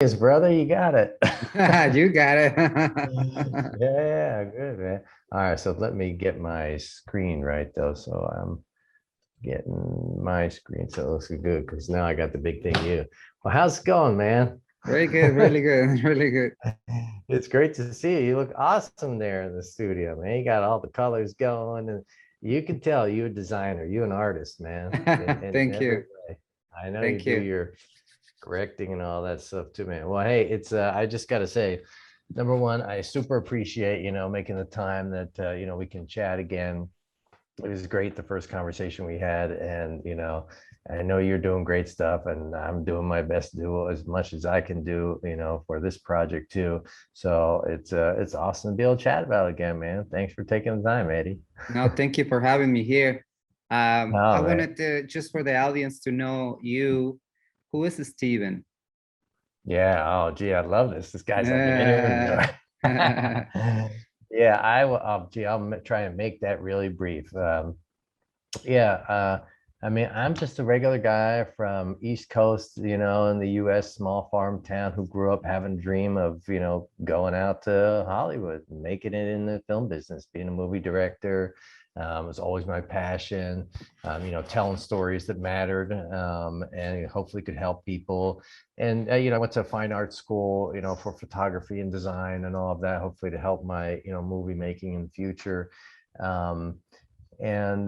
Marcus, brother, you got it. You got it. Yeah, good, man. All right, so let me get my screen right though. So I'm getting my screen so it looks good because now I got the big thing you. Well, how's it going, man? Very good, really good, really good. It's great to see you. You look awesome there in the studio, man. You got all the colors going, and you can tell you're a designer, you're an artist, man, in Thank every you. way. I know you Thank do you. your correcting and all that stuff too, man. Well, hey, it's I just gotta say, number one, I super appreciate, making the time that we can chat again. It was great the first conversation we had, and I know you're doing great stuff, and I'm doing my best to do as much as I can do, for this project too. So it's awesome to be able to chat about it again, man. Thanks for taking the time, Eddie. No, thank you for having me here. I Oh man. wanted to, just for the audience to know you, who is Steven? Yeah. Oh, gee, I love this. This guy's like, I don't even know. Yeah, gee, try and make that really brief. Yeah, I mean, I'm just a regular guy from East Coast, in the US, small farm town who grew up having a dream of, going out to Hollywood, making it in the film business, being a movie director. Was always my passion, telling stories that mattered, and hopefully could help people. And, I went to fine art school, for photography and design and all of that, hopefully to help my, movie making in the future. Um, and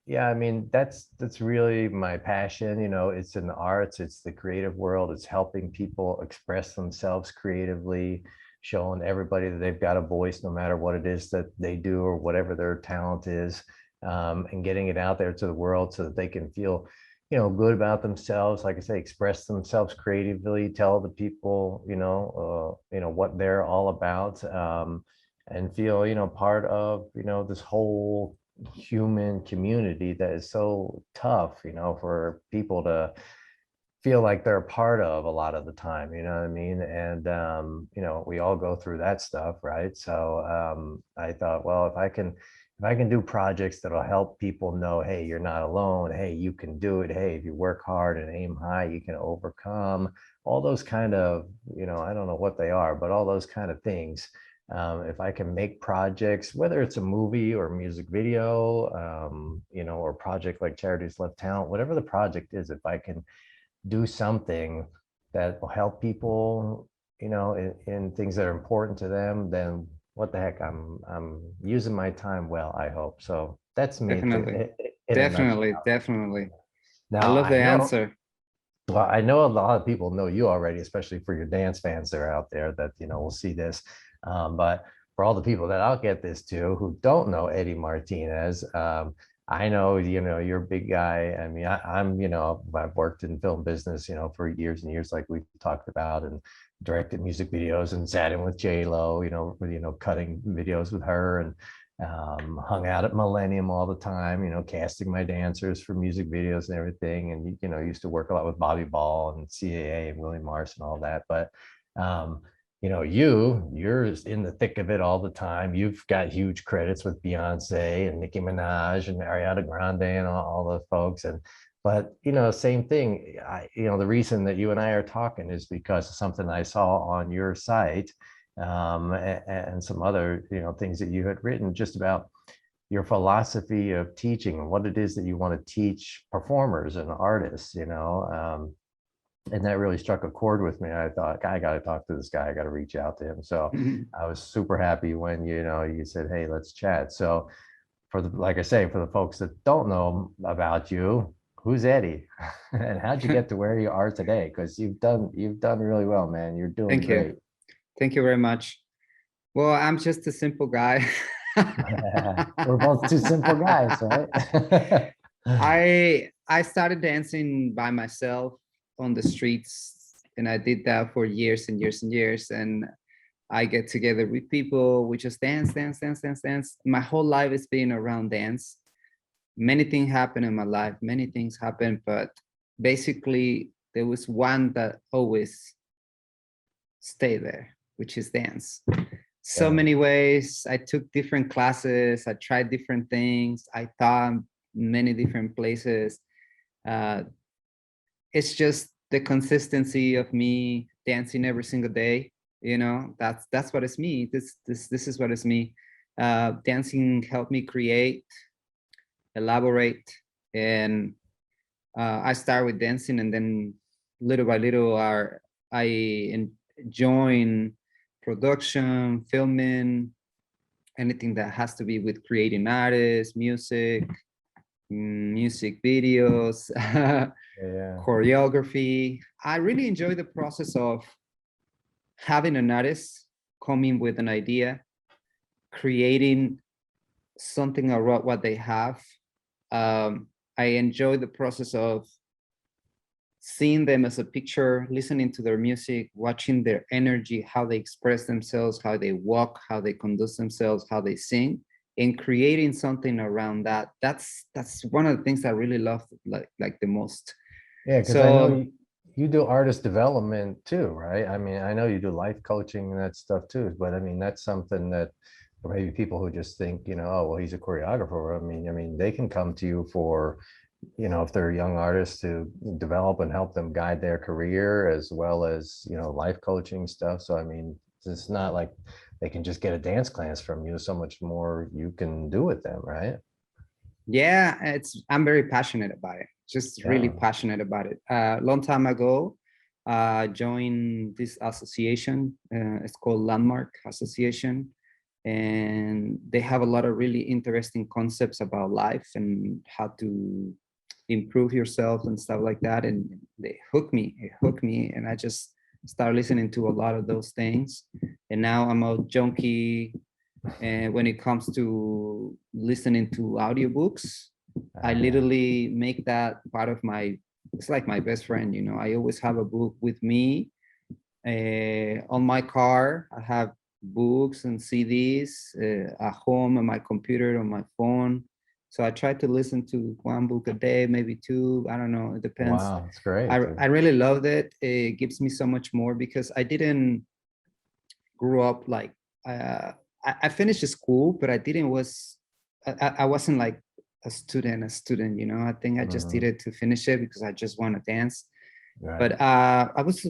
yeah, I mean, that's really my passion. It's in the arts, it's the creative world, it's helping people express themselves creatively, showing everybody that they've got a voice no matter what it is that they do or whatever their talent is, and getting it out there to the world so that they can feel good about themselves, like I say, express themselves creatively, tell the people what they're all about, and feel part of this whole human community that is so tough, for people to feel like they're a part of a lot of the time, you know what I mean? And we all go through that stuff, right? So I thought, well, if I can do projects that'll help people know, hey, you're not alone, hey, you can do it, hey, if you work hard and aim high, you can overcome all those kind of, I don't know what they are, but all those kind of things. If I can make projects, whether it's a movie or a music video, or project like Charities Love Talent, whatever the project is, if I can do something that will help people, in things that are important to them, then what the heck, I'm using my time well, I hope. So that's me Definitely, in a definitely, nutshell. definitely. I Now love I the know, answer. well, I know a lot of people know you already, especially for your dance fans that are out there that will see this. But for all the people that I'll get this to who don't know Eddie Martinez, I know you're a big guy. I mean, I'm I've worked in film business for years and years, like we talked about, and directed music videos and sat in with J Lo, cutting videos with her, and hung out at Millennium all the time, casting my dancers for music videos and everything. And, used to work a lot with Bobby Ball and CAA and Willie Marsh and all that. But, you're in the thick of it all the time. You've got huge credits with Beyonce and Nicki Minaj and Ariana Grande and all those folks. But, same thing. The reason that you and I are talking is because of something I saw on your site, and some other things that you had written just about your philosophy of teaching and what it is that you want to teach performers and artists, and that really struck a chord with me. I thought, I got to talk to this guy, I got to reach out to him. So I was super happy when you said, hey, let's chat. So like I say, for the folks that don't know about you, who's Eddie and how'd you get to where you are today? Because you've done really well, man. You're doing Thank you. great. Thank you very much. Well, I'm just a simple guy. We're both two simple guys, right? I started dancing by myself on the streets, and I did that for years and years and years. And I get together with people, we just dance, dance, dance, dance, dance. My whole life has been around dance. Many things happen in my life, many things happen, but basically there was one that always stayed there, which is dance. So Yeah. many ways. I took different classes, I tried different things, I taught many different places. It's just the consistency of me dancing every single day. You know, that's what it's me. This is what it's me. Dancing helped me create, elaborate, and I start with dancing, and then little by little, join production, filming, anything that has to be with creating artists, music videos, Yeah. choreography. I really enjoy the process of having an artist coming with an idea, creating something around what they have. I enjoy the process of seeing them as a picture, listening to their music, watching their energy, how they express themselves, how they walk, how they conduct themselves, how they sing, and creating something around that. That's one of the things I really love, like the most. Yeah, because I know you do artist development too, right? I mean, I know you do life coaching and that stuff too, but I mean, that's something that or maybe people who just think, you know, oh, well, he's a choreographer. I mean, they can come to you for, you know, if they're young artists, to develop and help them guide their career, as well as, you know, life coaching stuff. So, I mean, it's not like they can just get a dance class from you. So much more you can do with them, right? Yeah, I'm very passionate about it. Just really Yeah. passionate about it. A long time ago, joined this association. It's called Landmark Association, and they have a lot of really interesting concepts about life and how to improve yourself and stuff like that. And they hooked me. It hooked me, and I just started listening to a lot of those things. And now I'm a junkie. And when it comes to listening to audiobooks, I literally make that part of it's like my best friend, you know. I always have a book with me on my car. I have books and CDs at home, on my computer, on my phone. So I try to listen to one book a day, maybe two. I don't know. It depends. Wow, that's great. I really loved it. It gives me so much more because I didn't grow up like I finished school, but I didn't was I wasn't like a student, you know. I think I just did it to finish it because I just want to dance. Right. But I was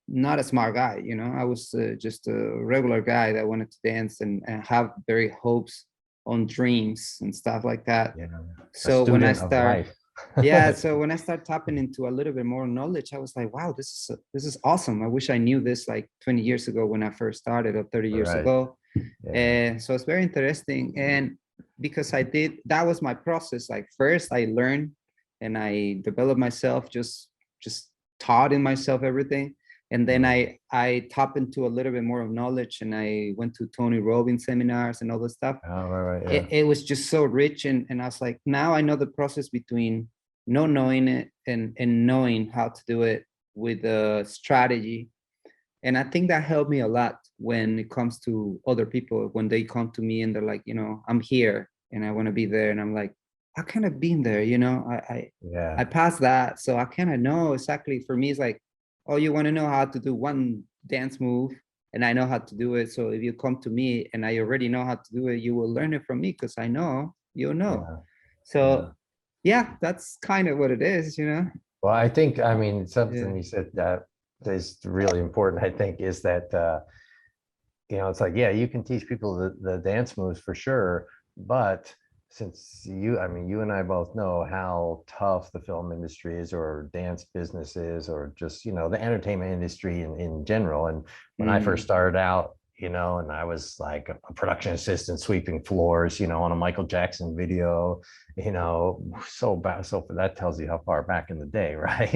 not a smart guy, you know. I was just a regular guy that wanted to dance and have very hopes on dreams and stuff like that. Yeah. So when I Student of start, life. yeah, so when I start tapping into a little bit more knowledge, I was like, wow, this is awesome. I wish I knew this like 20 years ago when I first started, or 30 years Right. ago. Yeah. And so it's very interesting. And because that was my process. Like first I learned and I developed myself, just taught in myself everything. And then I tap into a little bit more of knowledge, and I went to Tony Robbins seminars and all this stuff. Oh, right, yeah. It was just so rich. And I was like, now I know the process between not knowing it and knowing how to do it with a strategy. And I think that helped me a lot when it comes to other people, when they come to me and they're like, you know, I'm here and I want to be there. And I'm like, I kind of been there, you know, I passed that. So I kind of know exactly. For me, it's like, oh, you want to know how to do one dance move, and I know how to do it. So if you come to me and I already know how to do it, you will learn it from me because I know you'll know. Yeah. So yeah, that's kind of what it is, you know. Well, I think, I mean, something you said that is really important, I think, is that, you know, it's like, yeah, you can teach people the dance moves for sure. But since I mean, you and I both know how tough the film industry is, or dance business is, or just, you know, the entertainment industry in general. And when I first started out, you know, and I was like a production assistant sweeping floors, you know, on a Michael Jackson video, you know, so bad. So that tells you how far back in the day, right?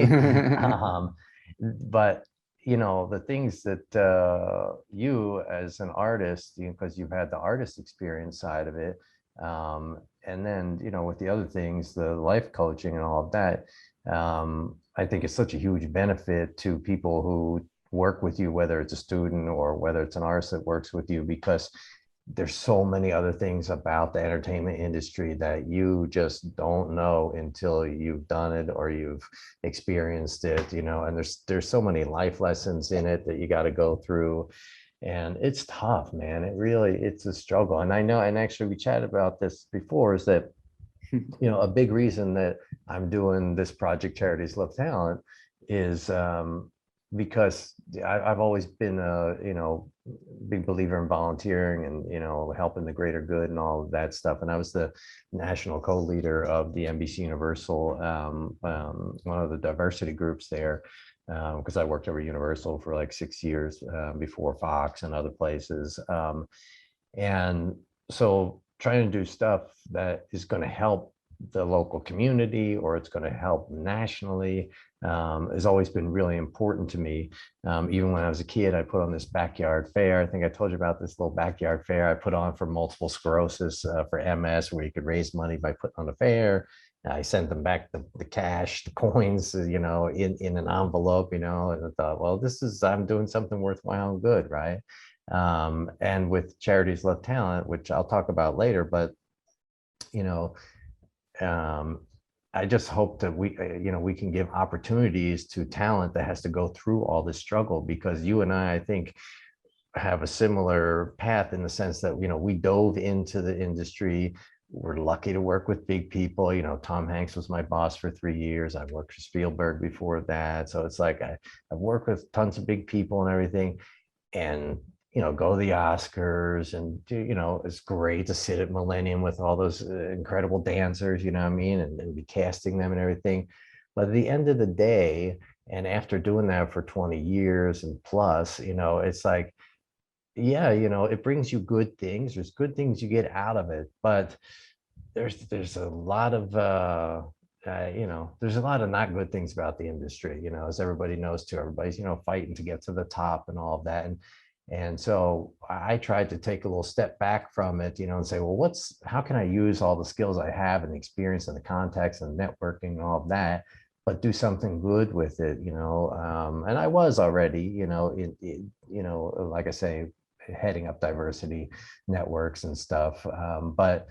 But you know, the things that you as an artist, because you've had the artist experience side of it, and then, you know, with the other things, the life coaching and all of that, I think it's such a huge benefit to people who work with you, whether it's a student or whether it's an artist that works with you, because there's so many other things about the entertainment industry that you just don't know until you've done it or you've experienced it, you know. And there's so many life lessons in it that you got to go through, and it's tough, man. It's a struggle. And I know, and actually we chatted about this before, is that you know, a big reason that I'm doing this project, Charities Love Talent, is because I've always been a, you know, big believer in volunteering and, you know, helping the greater good and all of that stuff. And I was the national co-leader of the NBC Universal, one of the diversity groups there, because I worked over Universal for like 6 years before Fox and other places. And so trying to do stuff that is going to help the local community or it's going to help nationally has always been really important to me. Even when I was a kid, I put on this backyard fair. I think I told you about this little backyard fair I put on for multiple sclerosis for MS, where you could raise money by putting on a fair. I sent them back the cash, the coins, you know, in an envelope, you know, and I thought, well, I'm doing something worthwhile and good, right? And with Charities Love Talent, which I'll talk about later, but, you know, I just hope that you know, we can give opportunities to talent that has to go through all this struggle, because you and I think, have a similar path in the sense that, you know, we dove into the industry. We're lucky to work with big people. You know, Tom Hanks was my boss for 3 years. I worked for Spielberg before that. So it's like I've worked with tons of big people and everything. And you know, go to the Oscars and do, you know, it's great to sit at Millennium with all those incredible dancers, you know what I mean, and be casting them and everything. But at the end of the day, and after doing that for 20 years and plus, you know, it's like, yeah, you know, it brings you good things. There's good things you get out of it, but there's a lot of you know, there's a lot of not good things about the industry, you know, as everybody knows too. Everybody's, you know, fighting to get to the top and all of that. And so I tried to take a little step back from it, you know, and say, well, how can I use all the skills I have and the experience and the contacts and networking and all of that, but do something good with it, you know? And I was already, you know, you know, like I say, heading up diversity networks and stuff. But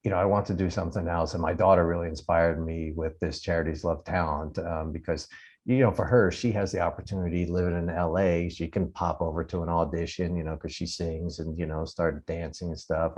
you know, I want to do something else. And my daughter really inspired me with this Charities Love Talent, because, you know, for her, she has the opportunity living in LA. She can pop over to an audition, you know, because she sings and, you know, start dancing and stuff.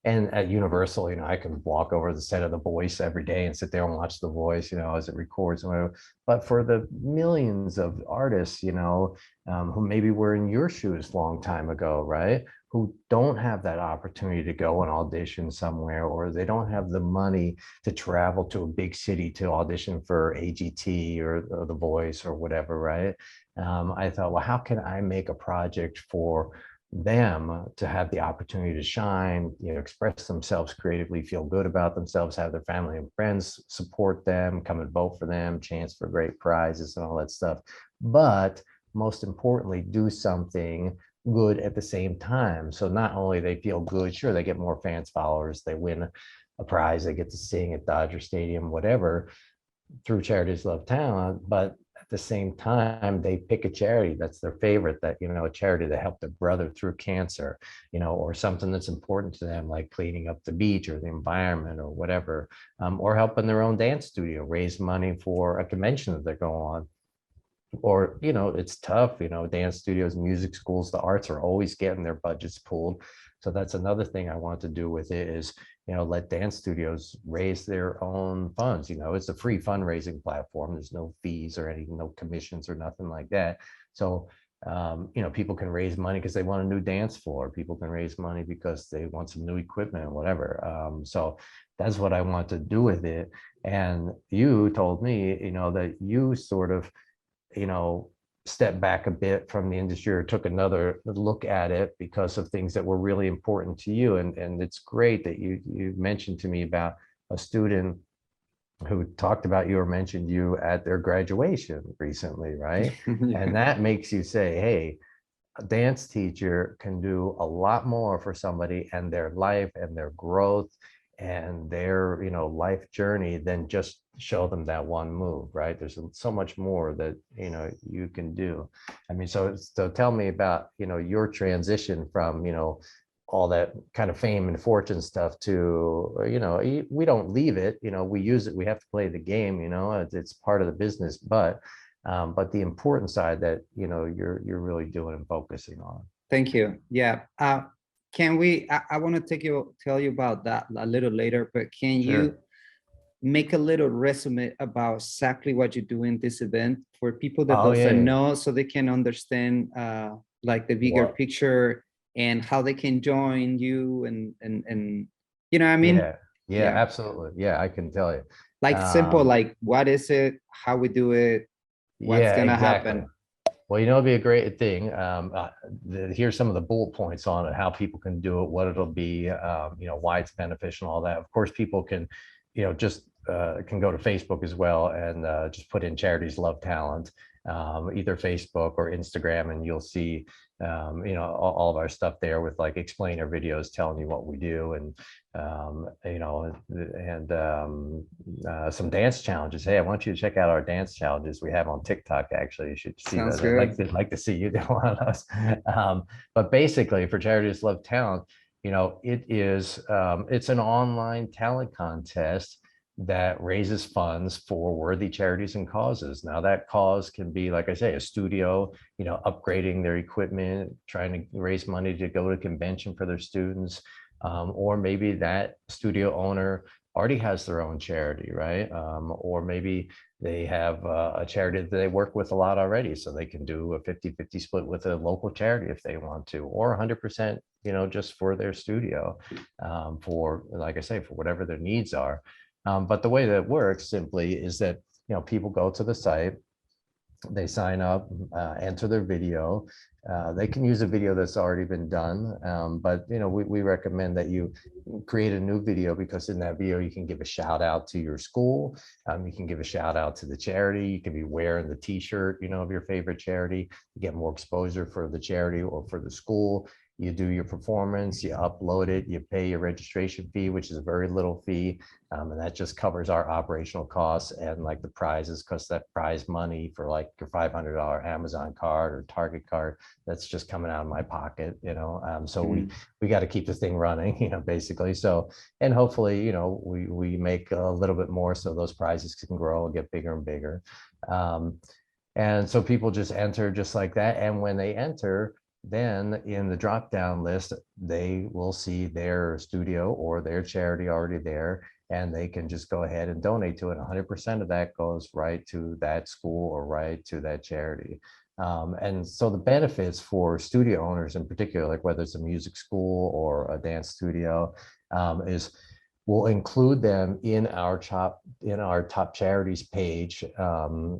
And at Universal, you know, I can walk over the set of The Voice every day and sit there and watch The Voice, you know, as it records and whatever. But for the millions of artists, you know, who maybe were in your shoes a long time ago, right? Who don't have that opportunity to go and audition somewhere, or they don't have the money to travel to a big city to audition for AGT or The Voice or whatever, right? I thought, well, how can I make a project for them to have the opportunity to shine, you know, express themselves creatively, feel good about themselves, have their family and friends support them, come and vote for them, chance for great prizes and all that stuff. But most importantly, do something good at the same time. So not only they feel good, sure, they get more fans, followers, they win a prize, they get to sing at Dodger Stadium, whatever, through Charities Love Talent, but at the same time, they pick a charity that's their favorite, that, you know, a charity that helped their brother through cancer, you know, or something that's important to them, like cleaning up the beach or the environment or whatever, or helping their own dance studio raise money for a convention that they're going on. Or, you know, it's tough, you know, dance studios, music schools, the arts are always getting their budgets pulled. So that's another thing I want to do with it is, you know, let dance studios raise their own funds. You know, it's a free fundraising platform. There's no fees or any, no commissions or nothing like that. So, you know, people can raise money because they want a new dance floor. People can raise money because they want some new equipment or whatever. So that's what I want to do with it. And you told me, you know, that you sort of, you know, step back a bit from the industry or took another look at it because of things that were really important to you. And it's great that you mentioned to me about a student who talked about you or mentioned you at their graduation recently, right? Yeah. And that makes you say, hey, a dance teacher can do a lot more for somebody and their life and their growth and their, you know, life journey than just show them that one move, right? There's so much more that, you know, you can do. I mean, so tell me about, you know, your transition from, you know, all that kind of fame and fortune stuff to, you know, we don't leave it, you know, we use it, we have to play the game, you know, it's part of the business, but the important side that, you know, you're really doing and focusing on. Thank you. Yeah. Can we, I want to tell you about that a little later, but can Sure. you make a little resume about exactly what you do in this event for people that Oh, doesn't yeah. know, so they can understand like the bigger What? picture and how they can join you and you know what I mean? Yeah, yeah, Yeah. absolutely. Yeah, I can tell you. Like simple, Um, like what is it, how we do it, what's yeah, gonna exactly. happen. Well, it'd be a great thing. Here's some of the bullet points on it, how people can do it, what it'll be, why it's beneficial, all that. Of course, people can, just can go to Facebook as well and just put in Charities Love Talent, either Facebook or Instagram, and you'll see, all of our stuff there with like explainer videos telling you what we do and, some dance challenges. Hey, I want you to check out our dance challenges we have on TikTok. Actually, you should see Sounds those. I'd like good. to see you do one of those. But basically, for Charities Love Talent, it's an online talent contest that raises funds for worthy charities and causes. Now that cause can be, like I say, a studio, upgrading their equipment, trying to raise money to go to convention for their students, or maybe that studio owner already has their own charity, right? Or maybe they have a charity that they work with a lot already, so they can do a 50-50 split with a local charity if they want to, or 100%, just for their studio, for, like I say, for whatever their needs are. But the way that works simply is that, people go to the site, they sign up, enter their video. They can use a video that's already been done, but we recommend that you create a new video, because in that video you can give a shout out to your school, you can give a shout out to the charity, you can be wearing the t-shirt of your favorite charity, you get more exposure for the charity or for the school. You do your performance, you upload it, you pay your registration fee, which is a very little fee, and that just covers our operational costs and like the prizes, because that prize money for like your $500 Amazon card or Target card, that's just coming out of my pocket, so we got to keep the thing running, basically. So, and hopefully, we make a little bit more, so those prizes can grow and get bigger and bigger. And so people just enter just like that, and when they enter, then in the drop down list, they will see their studio or their charity already there, and they can just go ahead and donate to it. 100% of that goes right to that school or right to that charity. And so the benefits for studio owners in particular, like whether it's a music school or a dance studio, is we'll include them in our top charities page,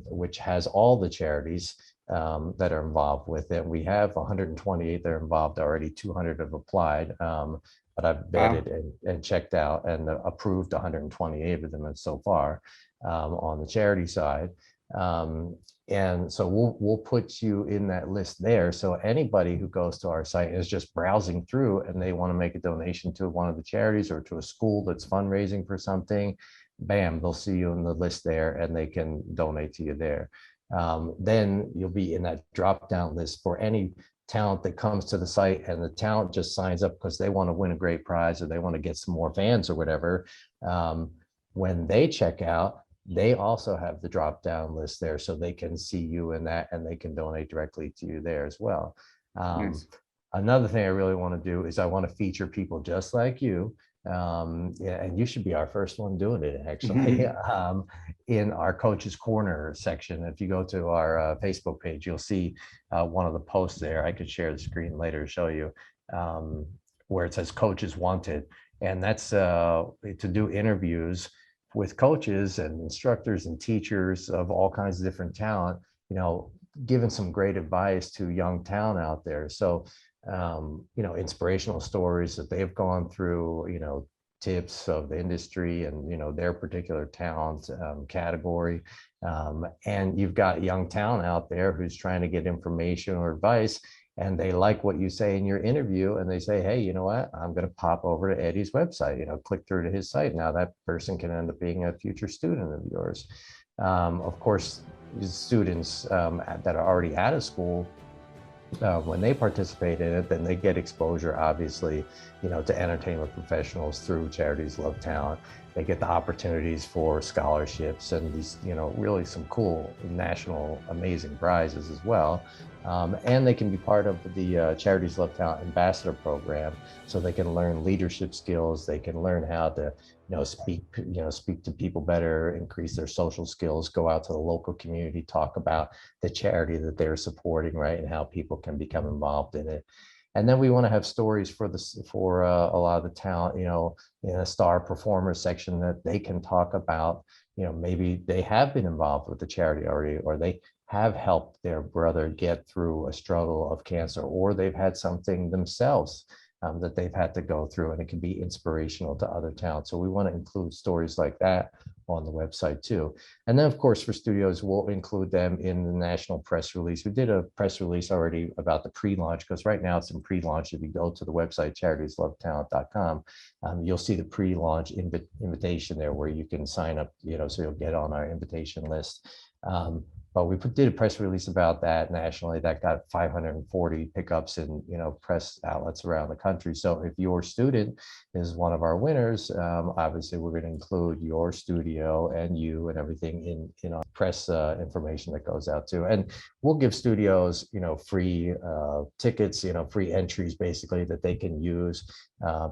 which has all the charities that are involved with it. We have 128 that are involved already. 200 have applied, but I've Wow. vetted and checked out and approved 128 of them so far, on the charity side. And so we'll put you in that list there. So anybody who goes to our site is just browsing through and they want to make a donation to one of the charities or to a school that's fundraising for something, bam, they'll see you in the list there and they can donate to you there. Then you'll be in that drop down list for any talent that comes to the site, and the talent just signs up because they want to win a great prize or they want to get some more fans or whatever. When they check out, they also have the drop down list there, so they can see you in that and they can donate directly to you there as well. Nice. Another thing I really want to do is I want to feature people just like you. Yeah, and you should be our first one doing it, actually. In our Coaches Corner section. If you go to our Facebook page, you'll see one of the posts there. I could share the screen later to show you, where it says Coaches Wanted. And that's to do interviews with coaches and instructors and teachers of all kinds of different talent, giving some great advice to young talent out there. So, inspirational stories that they've gone through, tips of the industry and, their particular talent category. And you've got young talent out there who's trying to get information or advice, and they like what you say in your interview, and they say, hey, you know what, I'm going to pop over to Eddie's website, click through to his site. Now that person can end up being a future student of yours. Of course, students that are already out of school, when they participate in it, then they get exposure, obviously, to entertainment professionals through Charities Love Talent. they get the opportunities for scholarships and these, really some cool national amazing prizes as well. And they can be part of the Charities Love Talent Ambassador Program, so they can learn leadership skills. They can learn how to, speak to people better, increase their social skills, go out to the local community, talk about the charity that they're supporting, right, and how people can become involved in it. And then we want to have stories for a lot of the talent, in a star performer section, that they can talk about, maybe they have been involved with the charity already, or they have helped their brother get through a struggle of cancer, or they've had something themselves that they've had to go through, and it can be inspirational to other talent. So we want to include stories like that on the website too. And then of course for studios, we'll include them in the national press release. We did a press release already about the pre-launch, because right now it's in pre-launch. If you go to the website charitieslovetalent.com, you'll see the pre-launch invitation there, where you can sign up, so you'll get on our invitation list. But we did a press release about that nationally that got 540 pickups in, press outlets around the country. So if your student is one of our winners, obviously we're going to include your studio and you and everything in our press information that goes out too. And we'll give studios, free tickets, free entries basically, that they can use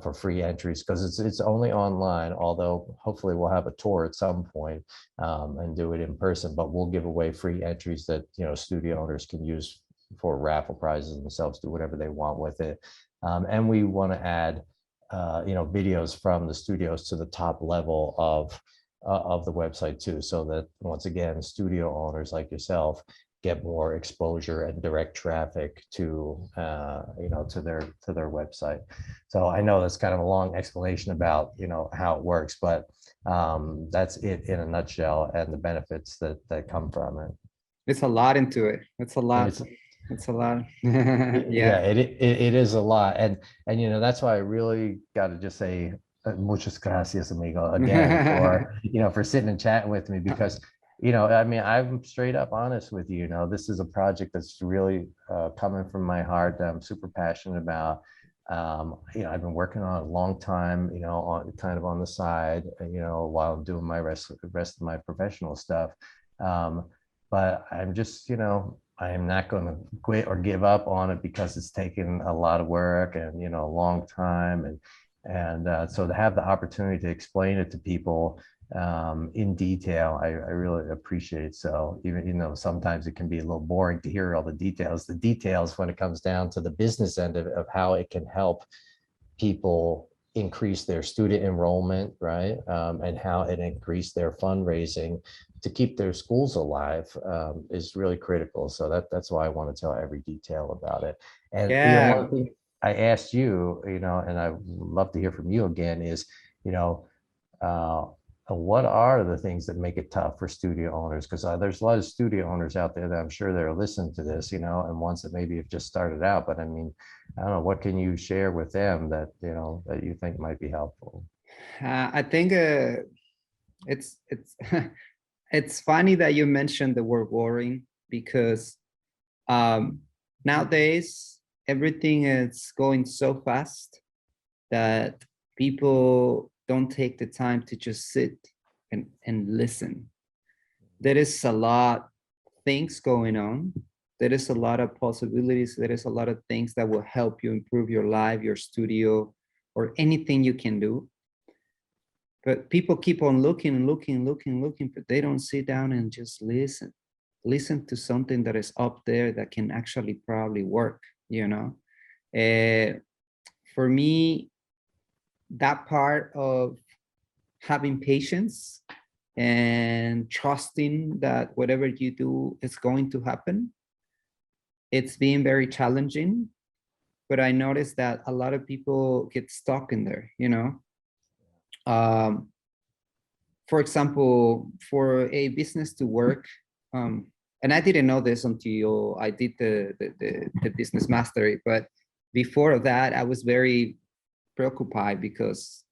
for free entries, because it's only online, although hopefully we'll have a tour at some point and do it in person. But we'll give away free entries that studio owners can use for raffle prizes themselves, do whatever they want with it. And we want to add videos from the studios to the top level of the website too, so that once again studio owners like yourself get more exposure and direct traffic to to their website. So I know that's kind of a long explanation about how it works, but that's it in a nutshell, and the benefits that come from it. It's a lot into it. It's a lot. It's a lot. Yeah. It is a lot, and that's why I really got to just say muchas gracias, amigo, again for for sitting and chatting with me, because I mean, I'm straight up honest with you. This is a project that's really coming from my heart, that I'm super passionate about. I've been working on it a long time, on kind of on the side, while I'm doing my rest of my professional stuff. But I'm just, I am not going to quit or give up on it, because it's taken a lot of work and, a long time. And so to have the opportunity to explain it to people in detail, I really appreciate. So even, sometimes it can be a little boring to hear all the details when it comes down to the business end of how it can help people increase their student enrollment, right? And how it increased their fundraising to keep their schools alive is really critical. So that's why I want to tell every detail about it. And Yeah. one thing I asked you, and I would love to hear from you again, is, what are the things that make it tough for studio owners? Because there's a lot of studio owners out there that I'm sure they're listening to this, and ones that maybe have just started out. But I mean, I don't know, what can you share with them that, that you think might be helpful? I think it's it's funny that you mentioned the word boring, because nowadays everything is going so fast that people don't take the time to just sit and listen. There is a lot of things going on. There is a lot of possibilities. There is a lot of things that will help you improve your life, your studio, or anything you can do. But people keep on looking, but they don't sit down and just listen. Listen to something that is up there that can actually probably work, For me, that part of having patience and trusting that whatever you do is going to happen, it's been very challenging. But I noticed that a lot of people get stuck in there, For example, for a business to work, and I didn't know this until I did the business mastery, but before that, I was very preoccupied, because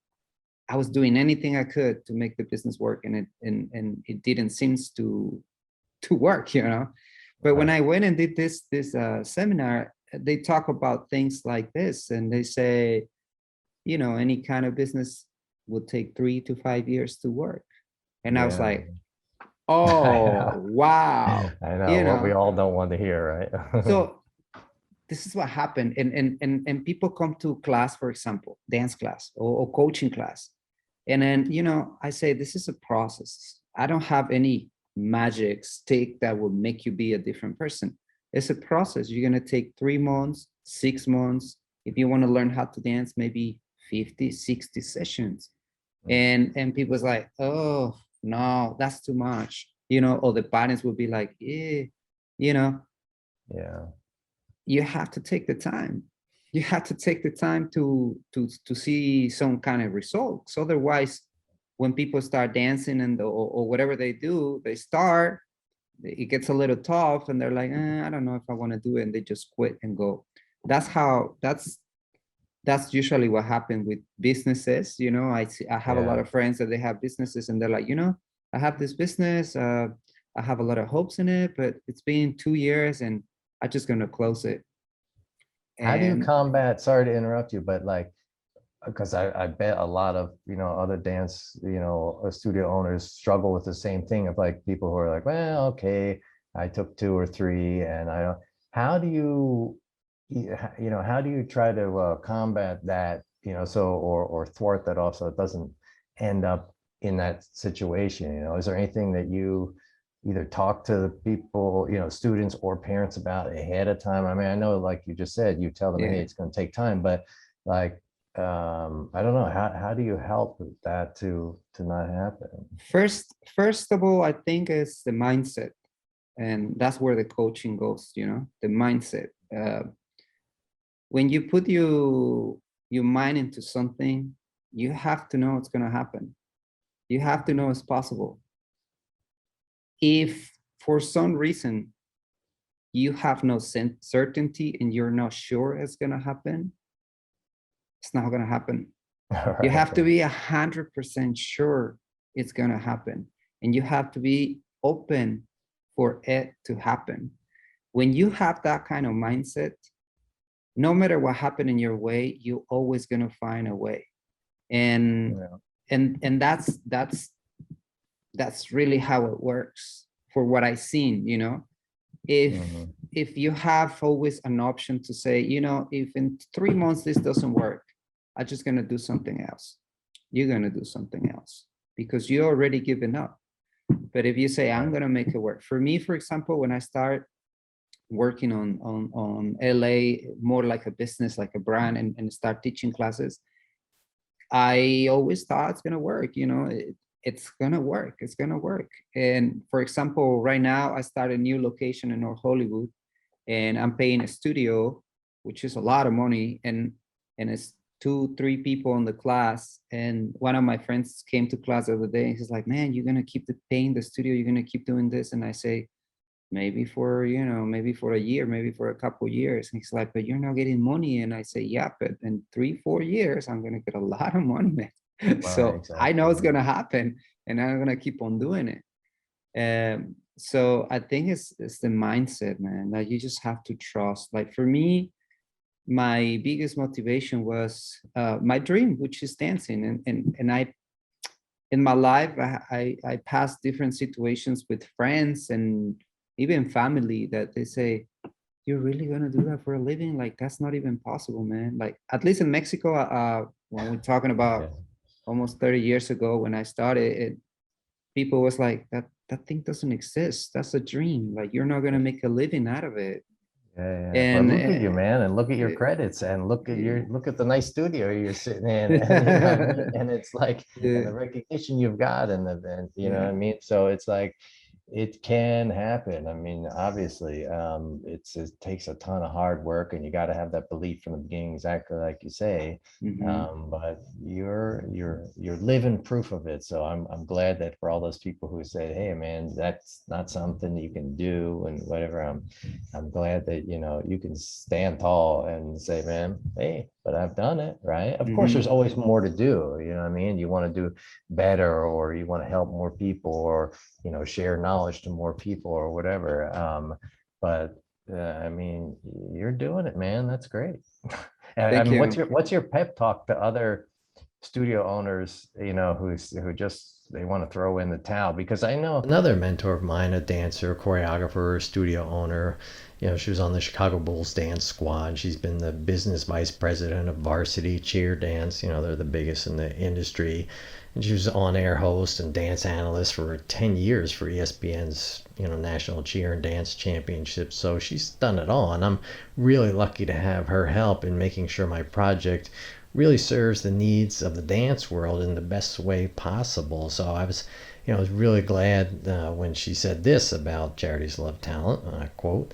I was doing anything I could to make the business work, and it didn't seem to work, But when I went and did this seminar, they talk about things like this, and they say, any kind of business would take 3 to 5 years to work. And I was Yeah. like, oh, wow. I know You what we know, all don't want to hear, right? so this is what happened. And people come to class, for example, dance class or coaching class. And then, you know, I say, this is a process. I don't have any magic stick that will make you be a different person. It's a process. You're going to take 3 months, 6 months. If you want to learn how to dance, maybe 50, 60 sessions. And people's like, oh, no, that's too much. You know, or the parents will be like, eh, you know, Yeah. you have to take the time. You have to take the time to see some kind of results. Otherwise, when people start dancing and or whatever they do, they start, it gets a little tough, and they're like, I don't know if I want to do it, and they just quit and go. That's usually what happened with businesses. You know, I have a lot Yeah. of friends that they have businesses, and they're like, you know, I have this business. I have a lot of hopes in it, but it's been 2 years, and I'm just gonna close it. How do you And combat, sorry to interrupt you, but like, because I bet a lot of, other dance, studio owners struggle with the same thing of like people who are like, well, okay, I took 2 or 3 and I don't, how do how do you try to combat that, so, or thwart that off so it doesn't end up in that situation, is there anything that you either talk to the people, students or parents about ahead of time? I mean, I know, like you just said, you tell them, hey, yeah, it's going to take time, but like, I don't know, how do you help with that to not happen? first of all, I think it's the mindset, and that's where the coaching goes. You know, the mindset. When you put your mind into something, you have to know it's gonna happen. You have to know it's possible. If for some reason you have no certainty and you're not sure it's gonna happen, it's not gonna happen. You have to Right. be 100% sure it's gonna happen, and you have to be open for it to happen. When you have that kind of mindset, no matter what happened in your way, you're always gonna find a way. And Yeah. and that's really how it works for what I've seen. You know, Mhm. if you have always an option to say, you know, if in 3 months this doesn't work, I'm just gonna do something else. You're gonna do something else because you're already given up. But if you say, I'm Right. gonna make it work. For me, for example, when I start working on LA, more like a business, like a brand, and start teaching classes, I always thought it's gonna work. You know, it's gonna work. It's gonna work. And for example, right now I start a new location in North Hollywood, and I'm paying a studio, which is a lot of money, and it's 2 3 people in the class. And one of my friends came to class the other day, and he's like, man, you're gonna keep paying the studio, you're gonna keep doing this? And I say, maybe for, you know, maybe for a year, maybe for a couple of years. And he's like, but you're not getting money. And I say, yeah, but in 3 4 years I'm gonna get a lot of money, man. Right, So I know exactly. it's gonna happen, and I'm gonna keep on doing it. So I think it's the mindset, man, that you just have to trust. Like for me, my biggest motivation was my dream, which is dancing. And I, in my life, I passed different situations with friends and even family that they say, you're really gonna do that for a living? Like that's not even possible, man. Like at least in Mexico, when we're talking Yeah. about almost 30 years ago when I started, people was like, that thing doesn't exist. That's a dream. Like you're not gonna make a living out of it. Yeah, yeah. But And look at you, man, and look at your credits, and look at the nice studio you're sitting in, and you know what I mean? And it's like, and yeah, the recognition you've got, and you know what yeah, I mean? So it's like, it can happen. I mean, obviously, it takes a ton of hard work, and you got to have that belief from the beginning, exactly like you say. mhm, But you're living proof of it. So I'm glad that for all those people who say, hey, man, that's not something you can do, and whatever. I'm glad that you can stand tall and say, man, hey, but I've done it, right? Of course, there's mhm, always more to do. You know what I mean? You want to do better, or you want to help more people, or share knowledge to more people or whatever. But I mean, you're doing it, man. That's great. I thank mean, what's you. your pep talk to other studio owners, who just they want to throw in the towel. Because I know another mentor of mine, a dancer, choreographer, studio owner. She was on the Chicago Bulls dance squad. She's been the business vice president of varsity cheer dance. They're the biggest in the industry. And she was on air host and dance analyst for 10 years for ESPN's, National Cheer and Dance Championships. So she's done it all. And I'm really lucky to have her help in making sure my project really serves the needs of the dance world in the best way possible. So I was really glad when she said this about Charities Love Talent, and I quote,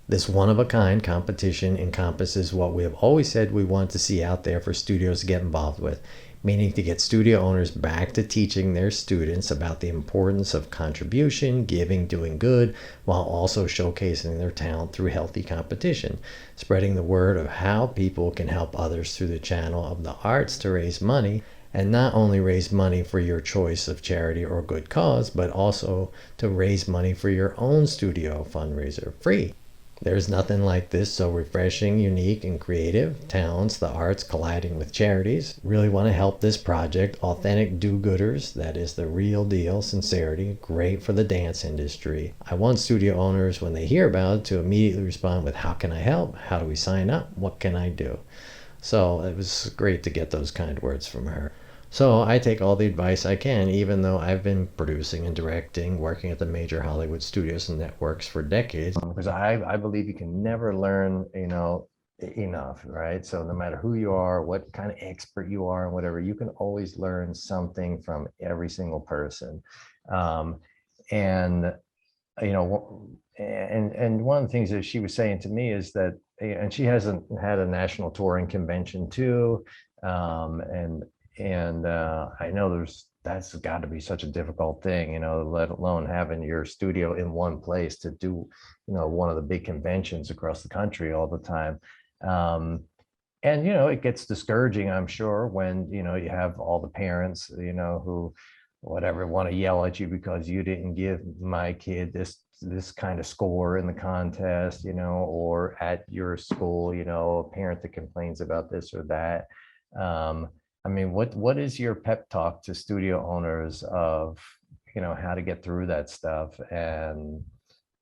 "This one-of-a-kind competition encompasses what we have always said we want to see out there for studios to get involved with, meaning to get studio owners back to teaching their students about the importance of contribution, giving, doing good, while also showcasing their talent through healthy competition, spreading the word of how people can help others through the channel of the arts to raise money, and not only raise money for your choice of charity or good cause, but also to raise money for your own studio fundraiser free. There's nothing like this, so refreshing, unique, and creative. Talents, the arts colliding with charities. Really want to help this project. Authentic do-gooders, that is the real deal, sincerity, great for the dance industry. I want studio owners, when they hear about it, to immediately respond with, how can I help? How do we sign up? What can I do? So it was great to get those kind words from her. So I take all the advice I can, even though I've been producing and directing, working at the major Hollywood studios and networks for decades. Because I believe you can never learn, enough, right? So no matter who you are, what kind of expert you are, and whatever, you can always learn something from every single person. And and one of the things that she was saying to me is that, and she hasn't had a national touring convention too, and I know that's got to be such a difficult thing, let alone having your studio in one place to do, one of the big conventions across the country all the time. And it gets discouraging, I'm sure, when you have all the parents, who whatever want to yell at you because you didn't give my kid this kind of score in the contest, or at your school, a parent that complains about this or that. I mean, what is your pep talk to studio owners of, how to get through that stuff, and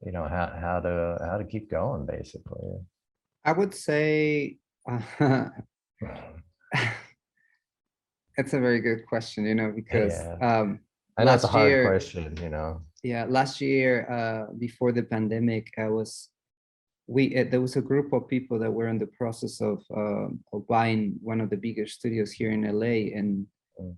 how to keep going, basically? I would say it's a very good question, because Yeah, I know it's a last hard year, question, last year, before the pandemic, there was a group of people that were in the process of buying one of the bigger studios here in LA, and Mm.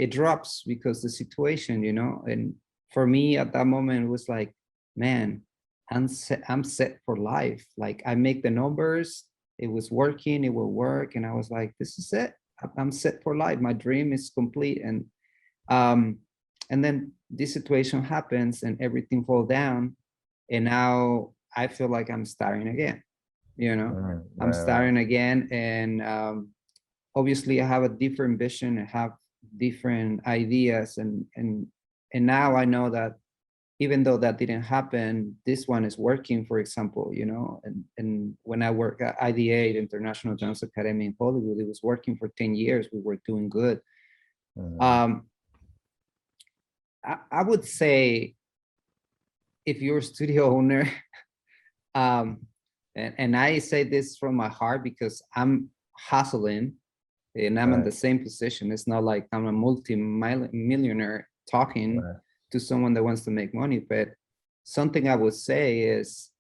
it drops because the situation, and for me at that moment, it was like, man, I'm set for life. Like, I make the numbers, it was working, it will work, and I was like, this is it. I'm set for life. My dream is complete. And then this situation happens and everything fall down, and now I feel like I'm starting again. Right, I'm right, starting again, and obviously I have a different vision, I have different ideas, and now I know that even though that didn't happen, this one is working, for example, and when I work at IDA, the International Dance Academy in Hollywood, it was working for 10 years. We were doing good. Mhm. I would say, if you're a studio owner, and I say this from my heart because I'm hustling and I'm in the Right, same position. It's not like I'm a multi-millionaire talking right. to someone that wants to make money, but something I would say is,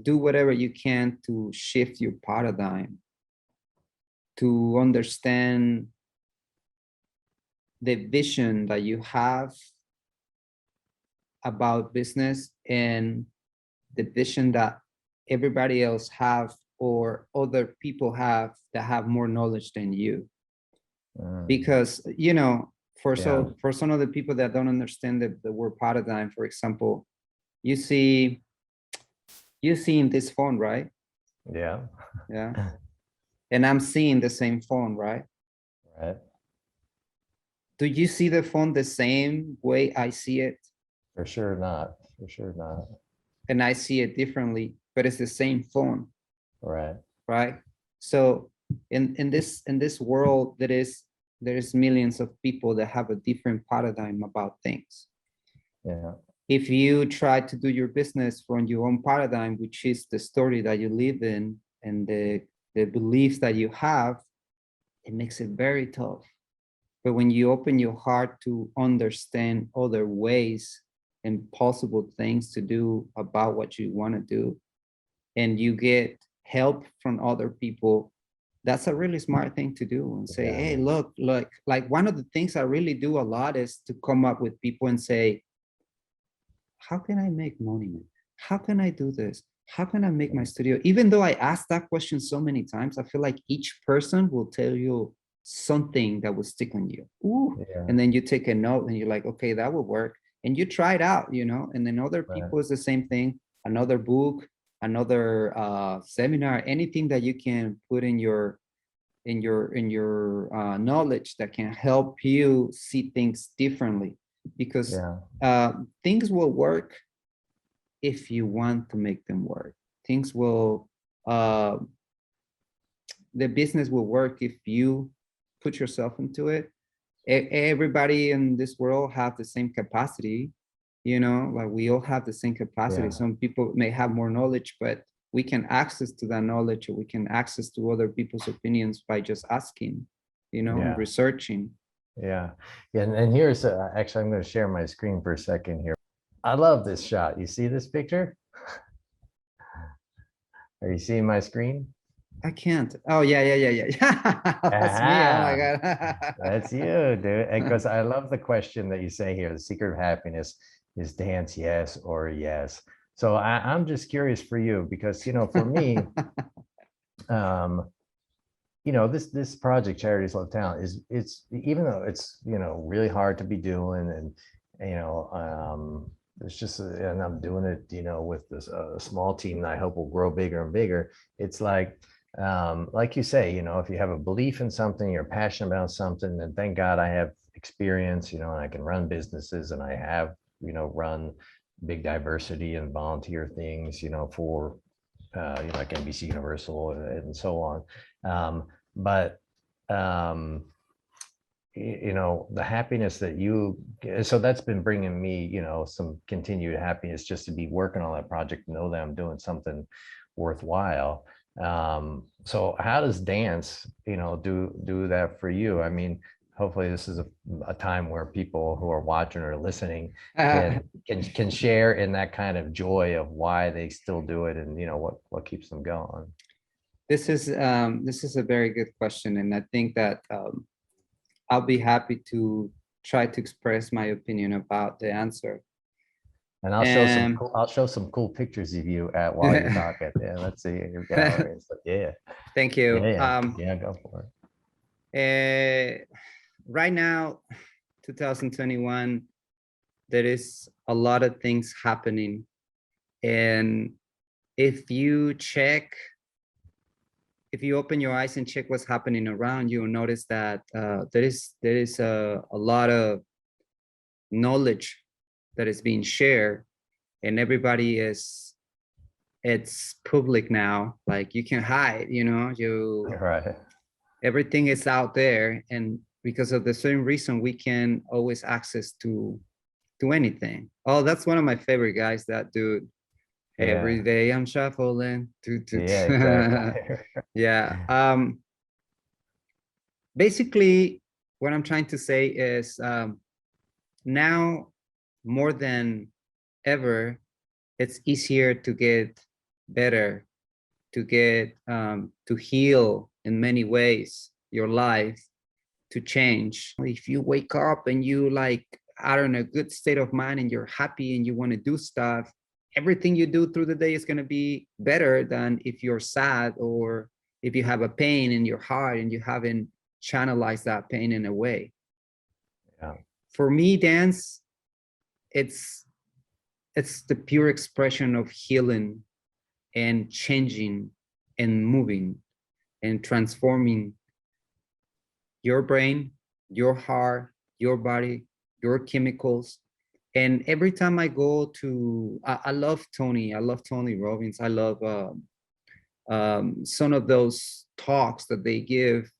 do whatever you can to shift your paradigm, to understand the vision that you have about business and the vision that everybody else have, or other people have that have more knowledge than you. Mm. Because for Yeah, some of the people that don't understand the word paradigm, for example, you see in this phone, right? yeah. Yeah. And I'm seeing the same phone, right? Right. Do you see the phone the same way I see it? For sure not. For sure not. And I see it differently, but it's the same phone, Right. right? So in this world that is there's millions of people that have a different paradigm about things. Yeah. If you try to do your business from your own paradigm, which is the story that you live in and the beliefs that you have, it makes it very tough. But when you open your heart to understand other ways and possible things to do about what you want to do, and you get help from other people, that's a really smart thing to do. And say, Yeah. hey, look, like one of the things I really do a lot is to come up with people and say, how can I make money? How can I do this? How can I make my studio? Even though I asked that question so many times, I feel like each person will tell you something that will stick on you. Ooh. Yeah. And then you take a note and you're like, okay, that will work. And you try it out, you know, and then other people is the same thing. Another book, another seminar, anything that you can put in your knowledge that can help you see things differently, because things will work if you want to make them work. Things will, the business will work if you put yourself into it. Everybody in this world have the same capacity, you know, like we all have the same capacity. Some people may have more knowledge, but we can access to that knowledge, or we can access to other people's opinions by just asking, you know, and researching. Yeah. And here's, actually, I'm going to share my screen for a second here. I love this shot. You see this picture? Are you seeing my screen? I can't. Oh, yeah. That's me. Oh my God. That's you, dude. And because I love the question that you say here, the secret of happiness is dance, yes or yes. So I'm just curious for you, because, you know, for me, you know, this project, Charities Love Talent, it's even though it's, you know, really hard to be doing, and, you know, it's just, and I'm doing it, you know, with this small team that I hope will grow bigger and bigger. It's like you say, you know, if you have a belief in something, you're passionate about something, then thank God I have experience, you know, and I can run businesses, and I have, you know, run big diversity and volunteer things, you know, for you know, like NBC Universal and so on. But you know, the happiness that you, so that's been bringing me, you know, some continued happiness just to be working on that project, know that I'm doing something worthwhile. So how does dance, you know, do that for you? I mean, hopefully this is a time where people who are watching or listening can share in that kind of joy of why they still do it, and, you know, what keeps them going. This is a very good question, and I think that I'll be happy to try to express my opinion about the answer. And I'll show some cool pictures of you while you're talking. Yeah, let's see your gallery. So, yeah. Thank you. Yeah, go for it. Right now, 2021, there is a lot of things happening, and if you open your eyes and check what's happening around, you'll notice that there is a lot of knowledge that is being shared, and everybody it's public now. Like, you can hide, you know, everything is out there, and because of the same reason, we can always access to anything. Oh, that's one of my favorite guys, that dude. Every day I'm shuffling. Yeah, Yeah. Basically, what I'm trying to say is, now more than ever, it's easier to get better, to get to heal in many ways your life, to change. If you wake up and you are in a good state of mind and you're happy and you want to do stuff, everything you do through the day is going to be better than if you're sad, or if you have a pain in your heart and you haven't channelized that pain in a way. For me, dance, it's the pure expression of healing and changing and moving and transforming your brain, your heart, your body, your chemicals. And every time I go to, I love Tony Robbins. I love some of those talks that they give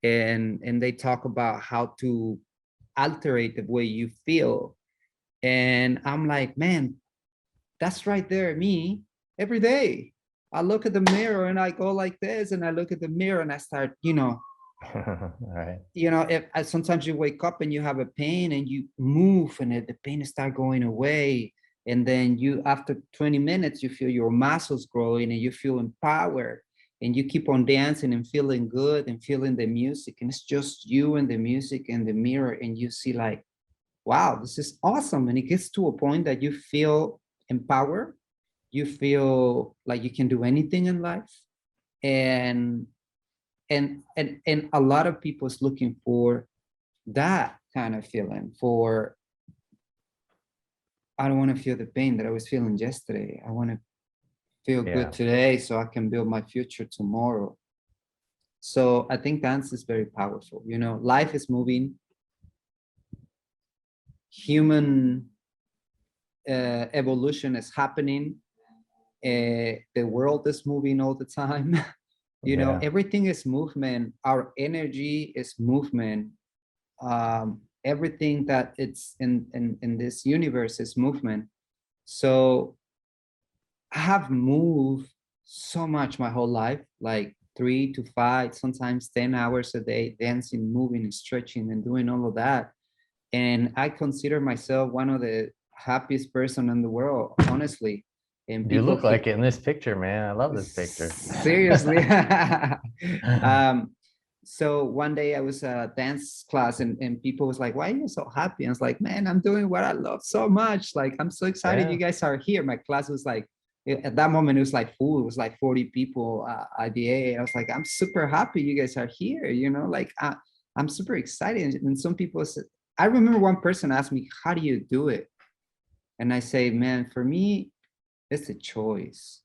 and they talk about how to alterate the way you feel. And I'm like, man, that's right there, me, every day. I look at the mirror and I go like this, and I look at the mirror and I start, All right. if sometimes you wake up and you have a pain and you move and the pain start going away. And then you, after 20 minutes, you feel your muscles growing and you feel empowered, and you keep on dancing and feeling good and feeling the music. And it's just you and the music and the mirror. And you see like, wow, this is awesome. And it gets to a point that you feel empowered. You feel like you can do anything in life. And a lot of people is looking for that kind of feeling. For, I don't want to feel the pain that I was feeling yesterday. I want to feel good today so I can build my future tomorrow. So I think dance is very powerful. Life is moving. Human evolution is happening. The world is moving all the time. Everything is movement. Our energy is movement. Everything that it's in this universe is movement. So I have moved so much my whole life, like 3 to 5, sometimes 10 hours a day, dancing, moving, and stretching, and doing all of that. And I consider myself one of the happiest person in the world, honestly. And you look like it in this picture, man. I love this picture. Seriously. So one day I was a dance class, and people was like, why are you so happy? And I was like, man, I'm doing what I love so much. Like, I'm so excited you guys are here. My class was like, at that moment, it was like full. It was like 40 people at the A. I was like, I'm super happy you guys are here. Like I'm super excited. And some people said, I remember one person asked me, how do you do it? And I say, man, for me, it's a choice.